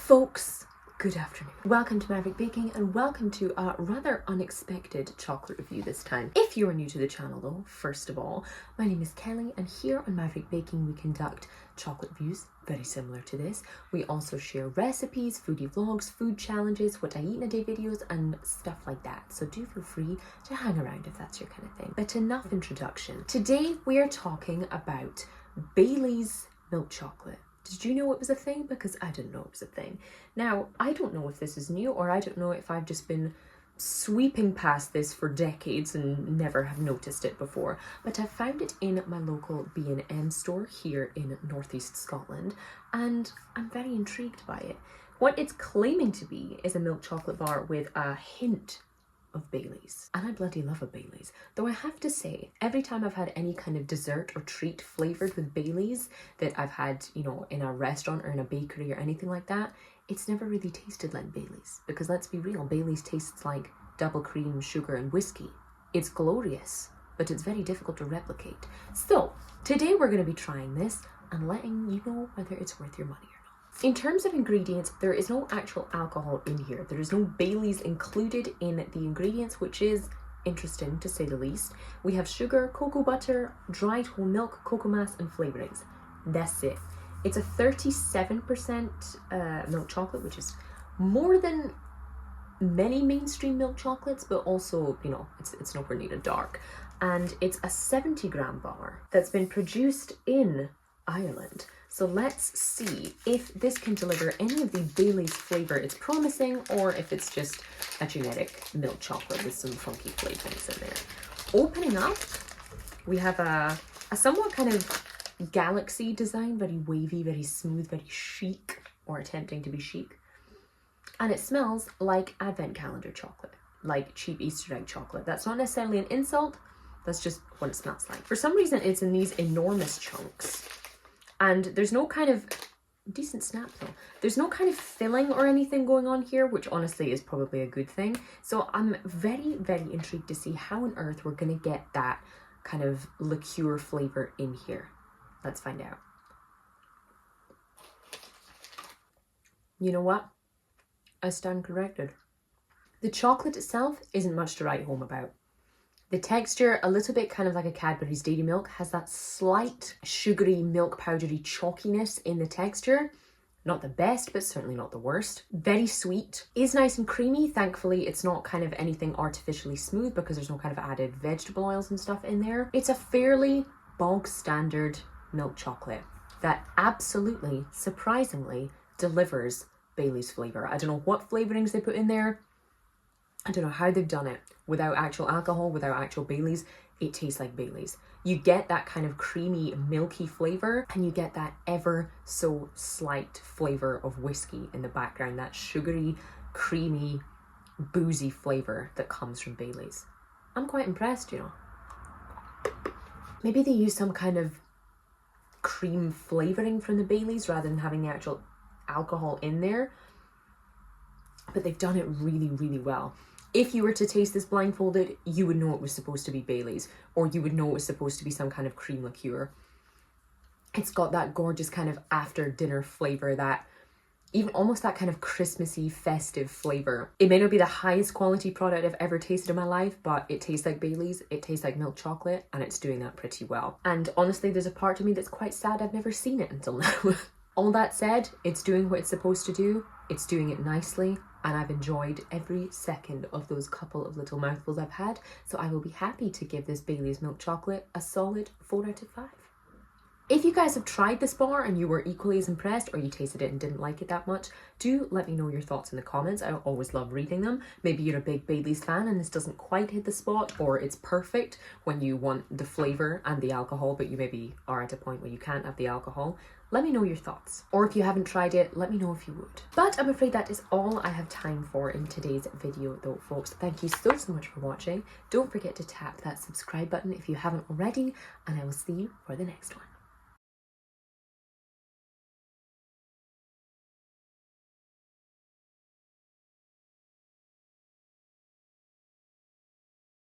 Folks, good afternoon. Welcome to Maverick Baking and welcome to a rather unexpected chocolate review this time. If you are new to the channel though, first of all, my name is Kelly and here on Maverick Baking we conduct chocolate reviews very similar to this. We also share recipes, foodie vlogs, food challenges, what I eat in a day videos and stuff like that. So do feel free to hang around if that's your kind of thing. But enough introduction. Today we are talking about Bailey's milk chocolate. Did you know it was a thing? Because I didn't know it was a thing. Now, I don't know if this is new or I don't know if I've just been sweeping past this for decades and never have noticed it before, but I found it in my local B&M store here in northeast Scotland and I'm very intrigued by it. What it's claiming to be is a milk chocolate bar with a hint of Bailey's, and I bloody love a Bailey's, though I have to say every time I've had any kind of dessert or treat flavored with Bailey's that I've had, you know, in a restaurant or in a bakery or anything like that, it's never really tasted like Bailey's, because let's be real, Bailey's tastes like double cream, sugar and whiskey. It's glorious, but it's very difficult to replicate. So today we're going to be trying this and letting you know whether it's worth your money or not. In terms of ingredients, there is no actual alcohol in here. There is no Bailey's included in the ingredients, which is interesting to say the least. We have sugar, cocoa butter, dried whole milk, cocoa mass and flavorings. That's it. It's a 37% milk chocolate, which is more than many mainstream milk chocolates, but also, you know, it's nowhere near dark. And it's a 70-gram bar that's been produced in Ireland. So let's see if this can deliver any of the Bailey's flavor it's promising, or if it's just a generic milk chocolate with some funky flavorings in there. Opening up, we have a somewhat kind of galaxy design, very wavy, very smooth, very chic, or attempting to be chic. And it smells like advent calendar chocolate, like cheap Easter egg chocolate. That's not necessarily an insult, that's just what it smells like. For some reason, it's in these enormous chunks. And there's no kind of, decent snap though, there's no kind of filling or anything going on here, which honestly is probably a good thing. So I'm very, very intrigued to see how on earth we're going to get that kind of liqueur flavor in here. Let's find out. You know what? I stand corrected. The chocolate itself isn't much to write home about. The texture, a little bit kind of like a Cadbury's Dairy Milk, has that slight sugary, milk powdery chalkiness in the texture. Not the best, but certainly not the worst. Very sweet. Is nice and creamy. Thankfully, it's not kind of anything artificially smooth because there's no kind of added vegetable oils and stuff in there. It's a fairly bog standard milk chocolate that absolutely, surprisingly, delivers Bailey's flavor. I don't know what flavorings they put in there. I don't know how they've done it. Without actual alcohol, without actual Bailey's, it tastes like Bailey's. You get that kind of creamy, milky flavor, and you get that ever so slight flavor of whiskey in the background, that sugary, creamy, boozy flavor that comes from Bailey's. I'm quite impressed, you know. Maybe they use some kind of cream flavoring from the Bailey's rather than having the actual alcohol in there, but they've done it really, really well. If you were to taste this blindfolded, you would know it was supposed to be Bailey's, or you would know it was supposed to be some kind of cream liqueur. It's got that gorgeous kind of after dinner flavor, that even almost that kind of Christmassy, festive flavor. It may not be the highest quality product I've ever tasted in my life, but it tastes like Bailey's, it tastes like milk chocolate, and it's doing that pretty well. And honestly, there's a part of me that's quite sad I've never seen it until now. All that said, it's doing what it's supposed to do, it's doing it nicely, and I've enjoyed every second of those couple of little mouthfuls I've had, so I will be happy to give this Bailey's milk chocolate a solid 4 out of 5. If you guys have tried this bar and you were equally as impressed, or you tasted it and didn't like it that much, do let me know your thoughts in the comments. I always love reading them. Maybe you're a big Bailey's fan and this doesn't quite hit the spot, or it's perfect when you want the flavour and the alcohol, but you maybe are at a point where you can't have the alcohol. Let me know your thoughts. Or if you haven't tried it, let me know if you would. But I'm afraid that is all I have time for in today's video though, folks. Thank you so much for watching. Don't forget to tap that subscribe button if you haven't already, and I will see you for the next one.